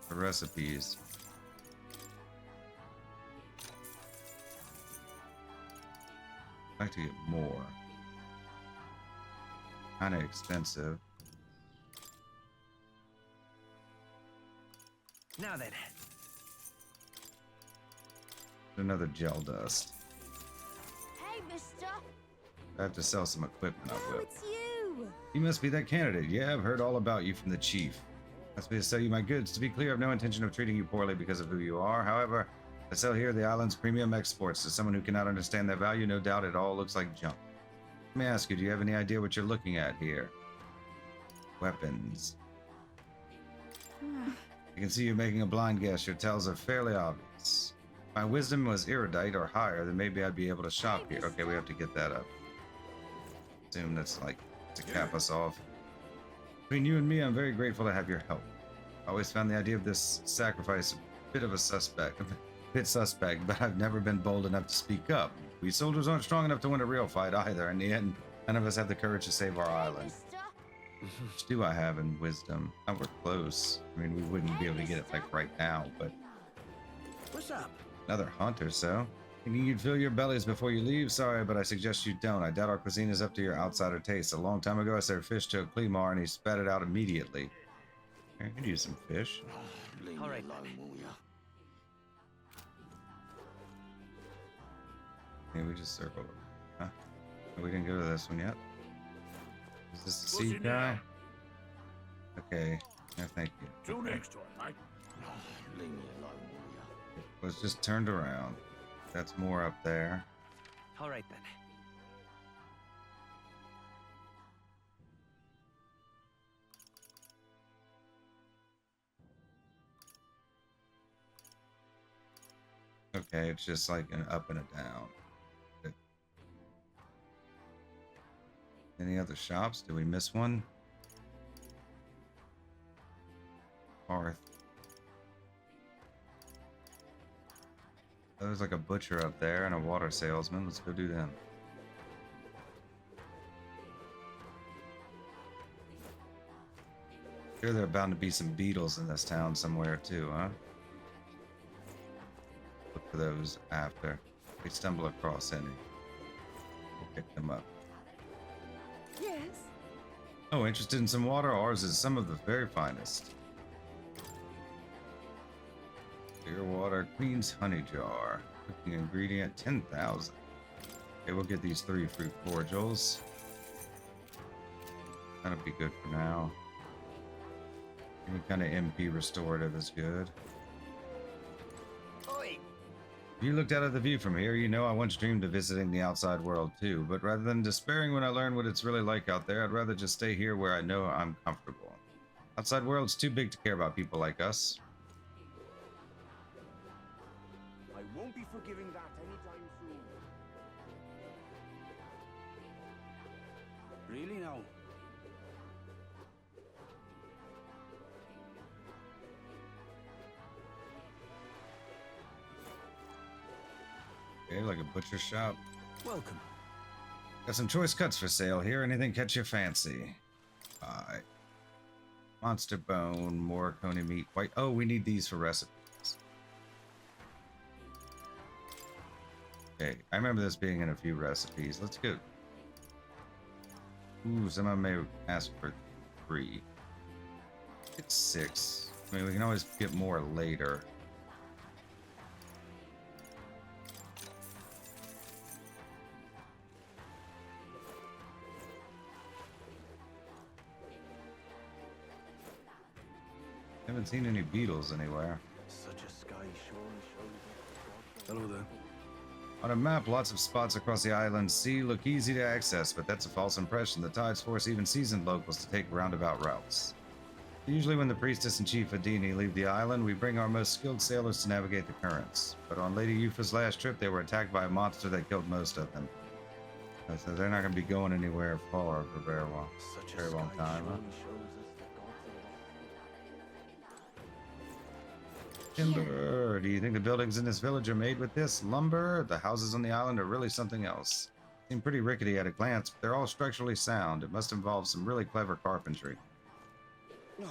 recipes. I'd like to get more. Kind of expensive. Now then. Another gel dust. Hey, mister. I have to sell some equipment. I will. It's you. You must be that candidate. Yeah, I've heard all about you from the chief. Asked me to sell you my goods. To be clear, I have no intention of treating you poorly because of who you are. However, I sell here the island's premium exports to someone who cannot understand their value. No doubt it all looks like junk. Let me ask you, do you have any idea what you're looking at here? Weapons. I can see you making a blind guess. Your tells are fairly obvious. If my wisdom was erudite or higher, then maybe I'd be able to shop here. Okay, we have to get that up. Assume that's like to cap us off. Between you and me, I'm very grateful to have your help. I always found the idea of this sacrifice a bit suspect, but I've never been bold enough to speak up. We soldiers aren't strong enough to win a real fight either. In the end, none of us have the courage to save our island. Which do I have in wisdom? Oh, we're close. I mean, we wouldn't be able to get it like right now, but What's up? another hunt or so. Thinking you'd fill your bellies before you leave? Sorry, but I suggest you don't. I doubt our cuisine is up to your outsider taste. A long time ago, I served fish to a Clemar, and he spat it out immediately. I could use some fish. All right. Yeah, we just circled it. Huh? We didn't go to this one yet. Is this the What's seed in guy? there? Okay. No, thank you. Till Okay. next time, mate. Leave me alone, will ya? Let's just turned around. That's more up there. All right then. Okay, it's just like an up and a down. Good. Any other shops? Did we miss one? Hearth. There's like a butcher up there and a water salesman. Let's go do them. Sure, there are bound to be some beetles in this town somewhere too, huh? Look for those after we stumble across any. We'll pick them up. Yes. Oh, interested in some water? Ours is some of the very finest. Clear water, Queen's honey jar. Cooking ingredient 10,000. Okay, we'll get these 3 fruit cordials. That'll be good for now. Any kind of MP restorative is good. Oi! If you looked out at the view from here, you know I once dreamed of visiting the outside world too, but rather than despairing when I learn what it's really like out there, I'd rather just stay here where I know I'm comfortable. Outside world's too big to care about people like us. I won't be forgiving that anytime soon. Really now? Okay, like a butcher shop. Welcome. Got some choice cuts for sale here. Anything catch your fancy? Alright. Monster bone, more coney meat, white. Oh, we need these for recipes. Okay, I remember this being in a few recipes. Let's go. Ooh, someone may ask for 3. It's 6. I mean, we can always get more later. Haven't seen any beetles anywhere. Such a sky surely shows us. Hello there. On a map, lots of spots across the island sea look easy to access, but that's a false impression. The tides force even seasoned locals to take roundabout routes. Usually when the Priestess and Chief Edeni leave the island, we bring our most skilled sailors to navigate the currents. But on Lady Yufa's last trip, they were attacked by a monster that killed most of them. So they're not going to be going anywhere far for a very long time. Huh? Timber. Do you think the buildings in this village are made with this? Lumber? The houses on the island are really something else. Seem pretty rickety at a glance, but they're all structurally sound. It must involve some really clever carpentry. Is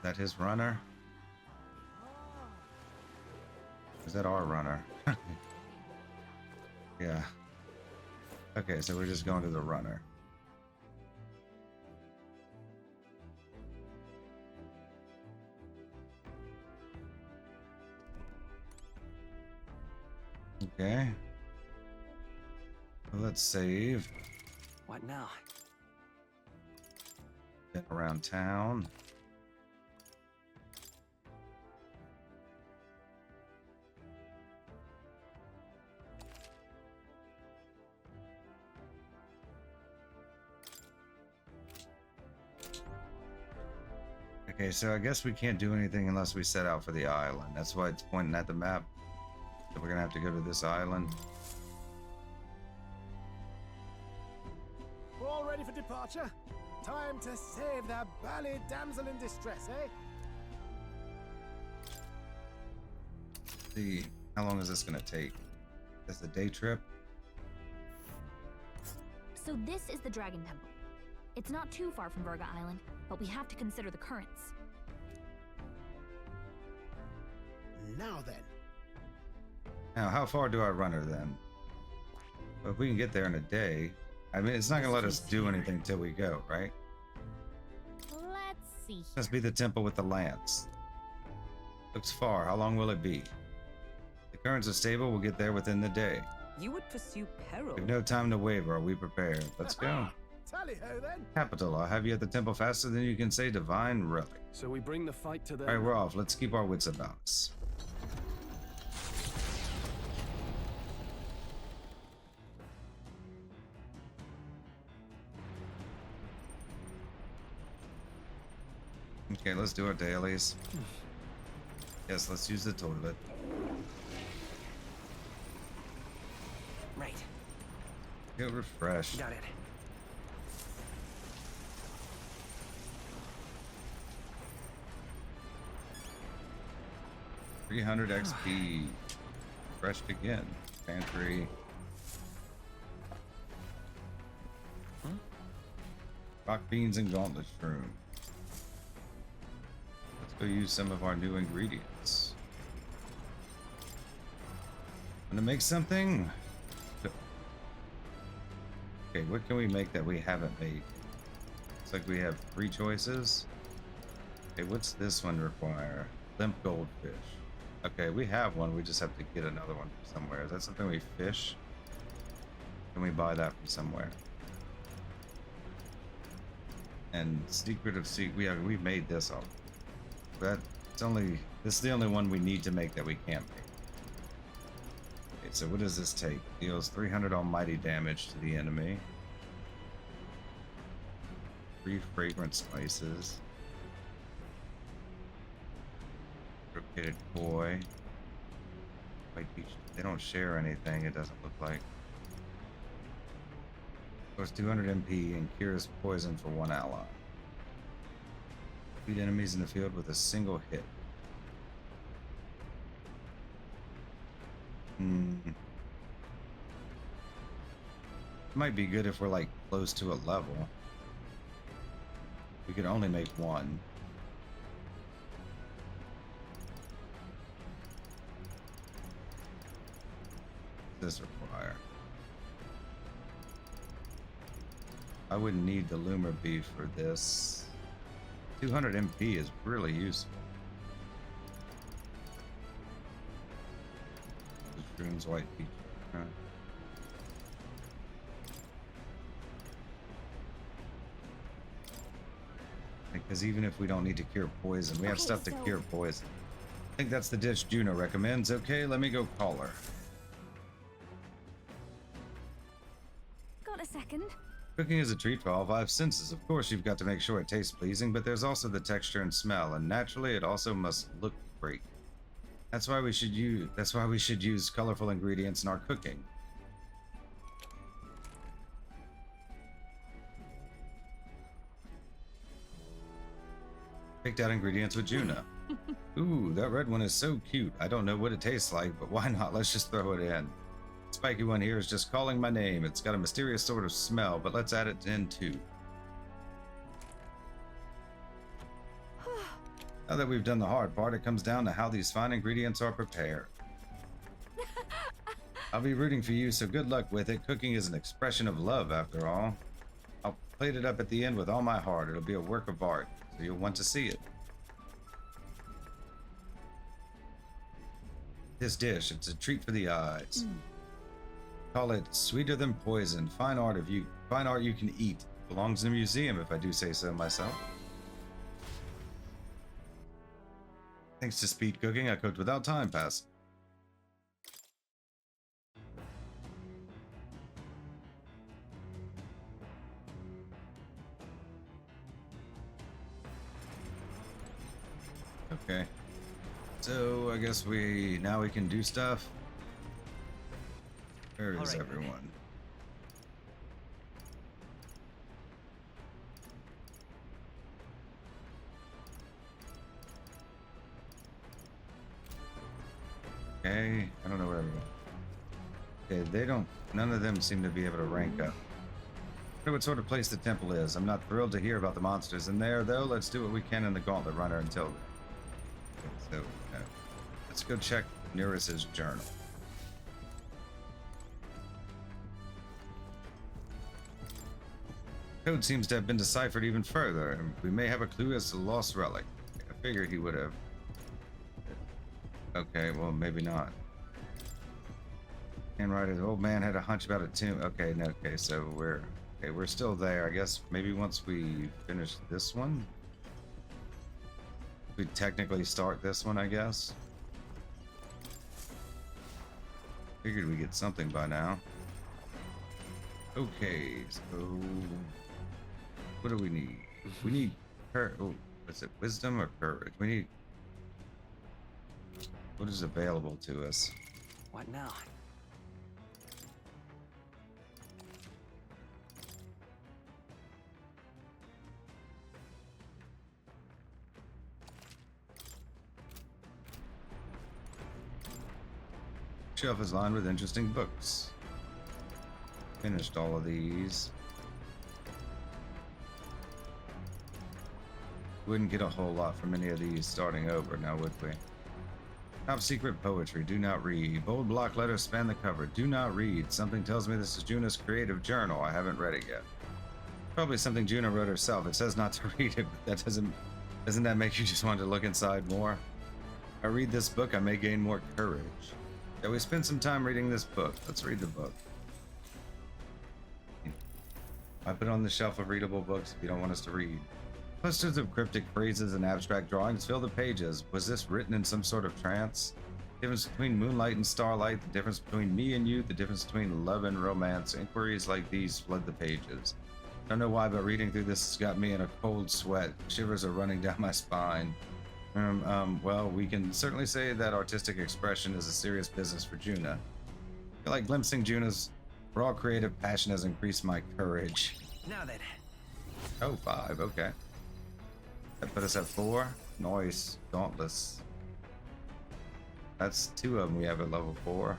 that his runner? Is that our runner? Yeah. Okay, so we're just going to the runner. Okay. Well, let's save. What now? Get around town. Okay, so I guess we can't do anything unless we set out for the island. That's why it's pointing at the map. So we're gonna have to go to this island. All ready for departure? Time to save the bally damsel in distress, eh? See, how long is this gonna take? Is the day trip? So this is the Dragon Temple. It's not too far from Virga Island, but we have to consider the currents. Now then. Now, how far do I run her then? Well, if we can get there in a day, I mean, it's not gonna let us do anything till we go, right? Let's see. Must be the temple with the lance. Looks far. How long will it be? The currents are stable. We'll get there within the day. You would pursue peril. We have no time to waver. Are we prepared? Let's go. Tally-ho then. Capital, I'll have you at the temple faster than you can say divine relic. So we bring the fight to the... Alright, we're off. Let's keep our wits about us. Okay, let's do our dailies. Yes, let's use the toilet. Right. Get refreshed. Got it. $300 XP. Refreshed again. Pantry. Rock beans and gauntlet shroom. Let's go use some of our new ingredients. Want to make something? Okay, what can we make that we haven't made? Looks like we have 3 choices. Okay, what's this one require? Limp goldfish. Okay, we have one. We just have to get another one from somewhere. Is that something we fish? Can we buy that from somewhere? And secret of secret. We made this all. This is the only one we need to make that we can't make. Okay, so what does this take? Deals 300 almighty damage to the enemy. 3 fragrant spices. Rotated koi. White beach. They don't share anything, it doesn't look like. Goes 200 MP and cures poison for 1 ally. Beat enemies in the field with a single hit. It might be good if we're like close to a level. We could only make 1. This require? I wouldn't need the Loomer beef for this. 200 MP is really useful. Shroom's white peach. Huh. Because even if we don't need to cure poison, we have stuff to cure poison. I think that's the dish Juno recommends. Okay, let me go call her. Got a second? Cooking is a treat for all 5 senses. Of course, you've got to make sure it tastes pleasing, but there's also the texture and smell, and naturally, it also must look great. That's why we should use colorful ingredients in our cooking. Picked out ingredients with Juno. Ooh, that red one is so cute. I don't know what it tastes like, but why not? Let's just throw it in. Spiky one here is just calling my name. It's got a mysterious sort of smell, but let's add it in too. Now that we've done the hard part, it comes down to how these fine ingredients are prepared. I'll be rooting for you, so good luck with it. Cooking is an expression of love, after all. I'll plate it up at the end with all my heart. It'll be a work of art, so you'll want to see it. This dish, it's a treat for the eyes. Call it sweeter than poison. Fine art you can eat. Belongs in a museum, if I do say so myself. Thanks to speed cooking, I cooked without time passing. Okay. So I guess now we can do stuff. Where is everyone? Okay, I don't know where everyone. Okay, none of them seem to be able to rank up. I wonder what sort of place the temple is. I'm not thrilled to hear about the monsters in there, though. Let's do what we can in the Gauntlet Runner until then. Okay, so, let's go check Neris's journal. Code seems to have been deciphered even further, and we may have a clue as to the lost relic. I figured he would have. Okay, well, maybe not. And right, his old man had a hunch about a tomb. Okay, no, okay, so we're still there. I guess maybe once we finish this one, we technically start this one, I guess. Figured we get something by now. Okay, so what do we need? We need is it wisdom or courage? We need what is available to us. What now? Shelf is lined with interesting books. Finished all of these. Wouldn't get a whole lot from any of these starting over, now would we? Top secret poetry, do not read. Bold block letters span the cover, do not read. Something tells me this is Juna's creative journal. I haven't read it yet. Probably something Juna wrote herself. It says not to read it, but that doesn't that make you just want to look inside more? If I read this book, I may gain more courage. Shall we spend some time reading this book? Let's read the book. I put it on the shelf of readable books if you don't want us to read. Clusters of cryptic phrases and abstract drawings fill the pages. Was this written in some sort of trance? The difference between moonlight and starlight, the difference between me and you, the difference between love and romance. Inquiries like these flood the pages. Don't know why, but reading through this has got me in a cold sweat. Shivers are running down my spine. Well, we can certainly say that artistic expression is a serious business for Juna. I feel like glimpsing Juna's raw creative passion has increased my courage. Now then. Oh, 5, okay. That put us at 4. Nice. Dauntless. That's 2 of them we have at level 4.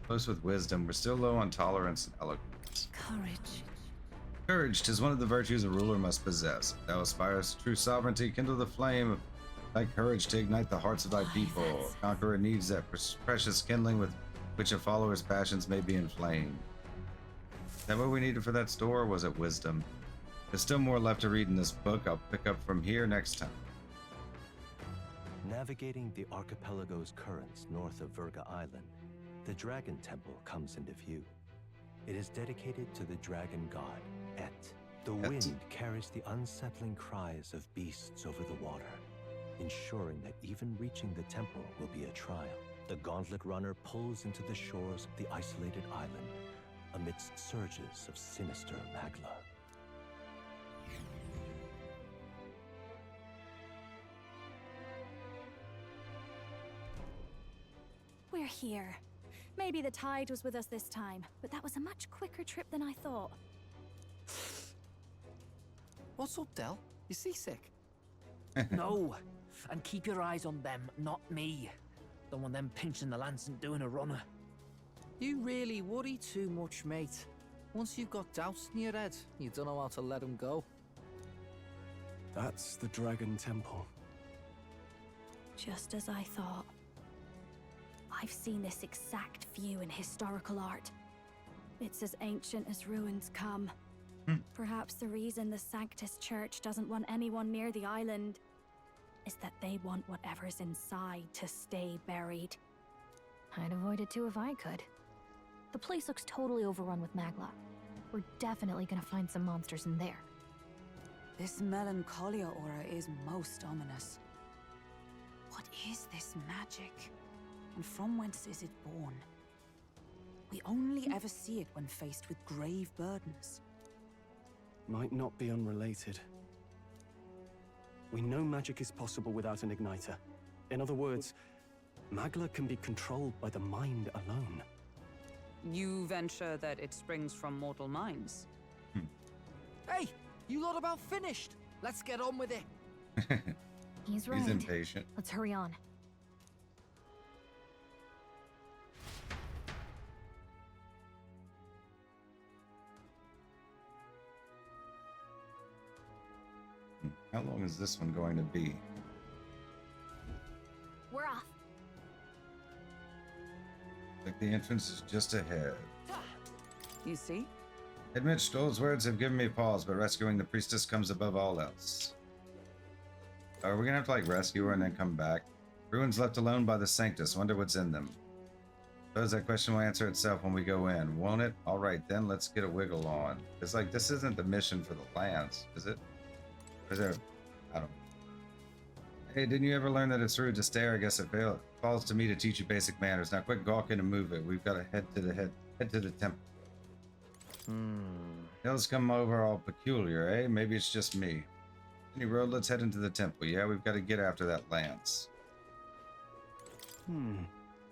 Close with wisdom. We're still low on tolerance and eloquence. Courage. Courage, 'tis one of the virtues a ruler must possess. If thou aspirest to true sovereignty, kindle the flame of thy courage to ignite the hearts of thy people. A conqueror needs that precious kindling with which a follower's passions may be inflamed. Is that what we needed for that store, or was it wisdom? There's still more left to read in this book. I'll pick up from here next time. Navigating the archipelago's currents north of Virga Island, the Dragon Temple comes into view. It is dedicated to the dragon god, Et. The wind carries the unsettling cries of beasts over the water, ensuring that even reaching the temple will be a trial. The gauntlet runner pulls into the shores of the isolated island amidst surges of sinister magla. We're here. Maybe the tide was with us this time, but that was a much quicker trip than I thought. What's up, Del? You seasick? No. And keep your eyes on them, not me. Don't want them pinching the lance and doing a runner. You really worry too much, mate. Once you've got doubts in your head, you don't know how to let them go. That's the Dragon Temple. Just as I thought. I've seen this exact view in historical art. It's as ancient as ruins come. Perhaps the reason the Sanctus Church doesn't want anyone near the island is that they want whatever's inside to stay buried. I'd avoid it too if I could. The place looks totally overrun with magla. We're definitely gonna find some monsters in there. This melancholia aura is most ominous. What is this magic? And from whence is it born? We only ever see it when faced with grave burdens. Might not be unrelated. We know magic is possible without an igniter. In other words, magla can be controlled by the mind alone. You venture that it springs from mortal minds? Hey, you lot about finished. Let's get on with it. He's right. He's impatient. Let's hurry on. How long is this one going to be? We're off. Like the entrance is just ahead. You see? Admit Stoll's words have given me pause, but rescuing the priestess comes above all else. Are we gonna have to like rescue her and then come back? Ruins left alone by the Sanctus. Wonder what's in them. Suppose that question will answer itself when we go in, won't it? All right, then let's get a wiggle on. It's like, this isn't the mission for the lands, is it? Or is there, I don't know. Hey, didn't you ever learn that it's rude to stare? I guess it falls to me to teach you basic manners. Now quit gawking and move it. We've got to head to the temple. Hills come over all peculiar, eh? Maybe it's just me. Any road, let's head into the temple. Yeah, we've got to get after that lance.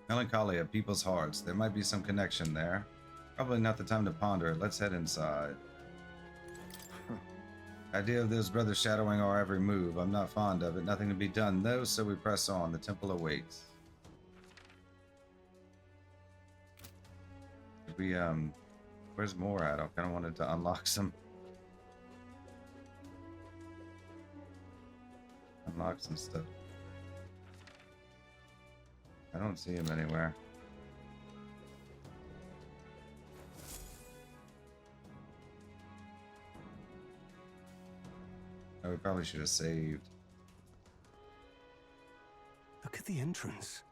Melancholia, people's hearts. There might be some connection there. Probably not the time to ponder it. Let's head inside. Idea of those brothers shadowing our every move. I'm not fond of it. Nothing to be done though, so we press on. The temple awaits. We where's more at? I kind of wanted to unlock some stuff. I don't see him anywhere. Oh, we probably should have saved. Look at the entrance.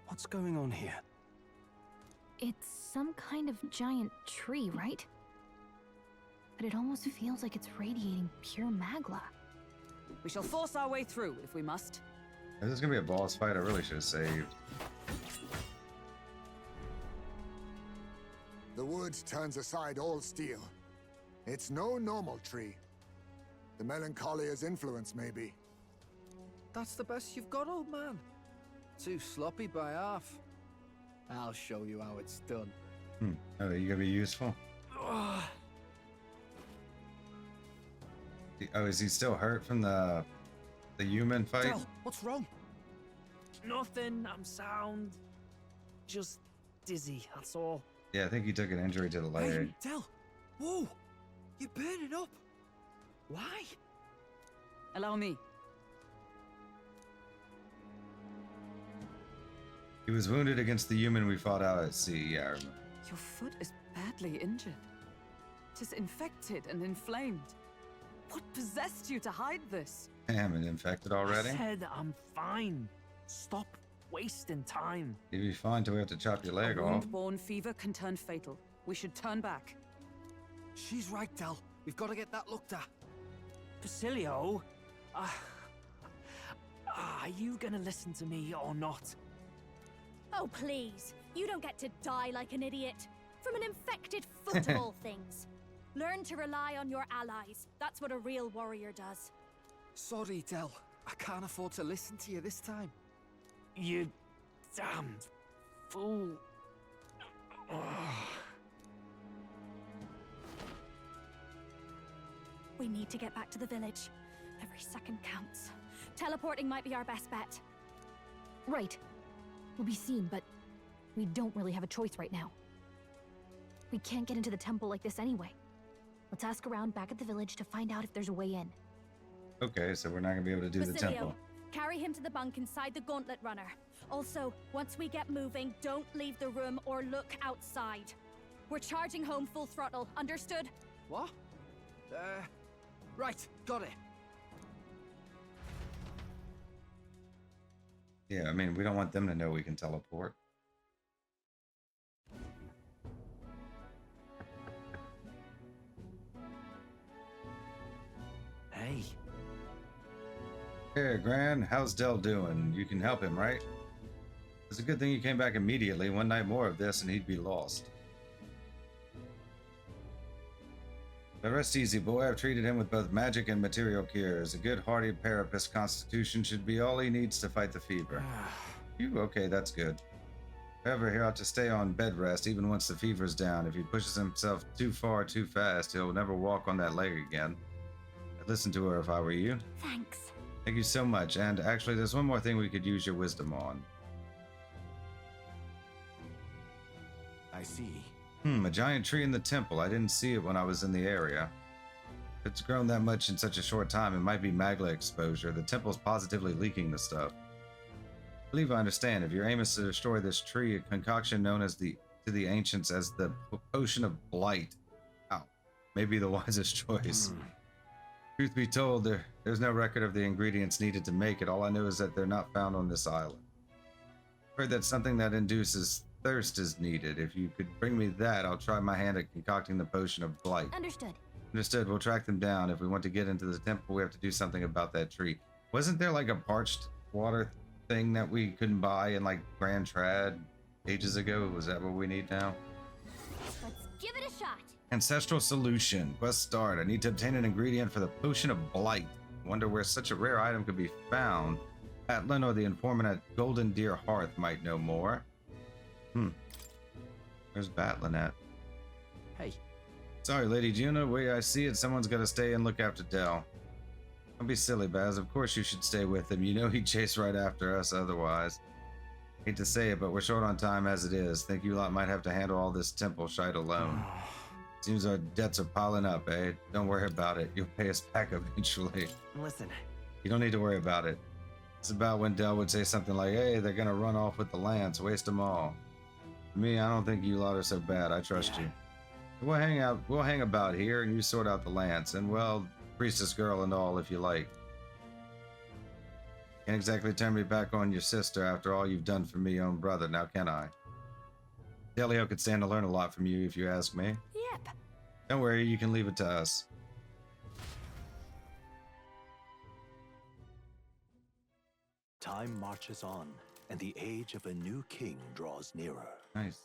What's going on here? It's some kind of giant tree, right? But it almost feels like it's radiating pure magla. We shall force our way through if we must. This is gonna be a boss fight. I really should have saved. The wood turns aside all steel. It's no normal tree. The Melancholia's influence, maybe. That's the best you've got, old man. Too sloppy by half. I'll show you how it's done. Oh, you gonna be useful? Oh, is he still hurt from the human fight? Del, what's wrong? Nothing, I'm sound. Just dizzy, that's all. Yeah, I think he took an injury to the leg. Hey, Del! Whoa! You're burning up! Why? Allow me. He was wounded against the human we fought out at sea, yeah, I remember. Your foot is badly injured. It is infected and inflamed. What possessed you to hide this? Damn, it infected already? I said I'm fine. Stop wasting time. You'd be fine till we have to chop your leg A off. wound-borne fever can turn fatal. We should turn back. She's right, Del. We've got to get that looked at. Basilio, are you gonna listen to me or not? Oh, please. You don't get to die like an idiot. From an infected foot of all things. Learn to rely on your allies. That's what a real warrior does. Sorry, Del. I can't afford to listen to you this time. You damned fool. We need to get back to the village. Every second counts. Teleporting might be our best bet. Right. We'll be seen, but we don't really have a choice right now. We can't get into the temple like this anyway. Let's ask around back at the village to find out if there's a way in. Okay, so we're not gonna be able to do the Basilio, temple. carry him to the bunk inside the gauntlet runner. Also, once we get moving, don't leave the room or look outside. We're charging home full throttle, understood? What? Right, got it. Yeah, I mean, we don't want them to know we can teleport. Hey. Hey, Gran, how's Del doing? You can help him, right? It's a good thing you came back immediately. One night more of this and he'd be lost. But rest easy, boy. I've treated him with both magic and material cures. A good, hardy Parapist constitution should be all he needs to fight the fever. Phew, okay, that's good. However, he ought to stay on bed rest even once the fever's down. If he pushes himself too far too fast, he'll never walk on that leg again. I'd listen to her if I were you. Thanks. Thank you so much. And actually, there's one more thing we could use your wisdom on. I see. A giant tree in the temple. I didn't see it when I was in the area. If it's grown that much in such a short time, it might be magla exposure. The temple's positively leaking the stuff. I believe I understand. If your aim is to destroy this tree, a concoction known as to the ancients as the Potion of Blight. Wow. Maybe the wisest choice. Truth be told, there's no record of the ingredients needed to make it. All I know is that they're not found on this island. I've heard that something that induces thirst is needed. If you could bring me that, I'll try my hand at concocting the potion of blight. Understood. Understood. We'll track them down. If we want to get into the temple, we have to do something about that tree. Wasn't there like a parched water thing that we couldn't buy in like Grand Trad ages ago? Was that what we need now? Let's give it a shot. Ancestral solution. Quest start. I need to obtain an ingredient for the potion of blight. Wonder where such a rare item could be found. Batlin or the informant at Golden Deer Hearth might know more. Where's Batlin at? Hey. Sorry, Lady Juna. The way I see it, someone's got to stay and look after Del. Don't be silly, Baz. Of course you should stay with him. You know he'd chase right after us otherwise. Hate to say it, but we're short on time as it is. Think you lot might have to handle all this temple shite alone. Seems our debts are piling up, eh? Don't worry about it. You'll pay us back eventually. Listen. You don't need to worry about it. It's about when Del would say something like, hey, they're gonna run off with the lance, waste them all. For me, I don't think you lot are so bad. I trust you. We'll hang about here and you sort out the lance, and well, priestess girl and all if you like. Can't exactly turn me back on your sister after all you've done for me own brother, now can I? Delio could stand to learn a lot from you if you ask me. Yep. Don't worry, you can leave it to us. Time marches on, and the age of a new king draws nearer. Nice.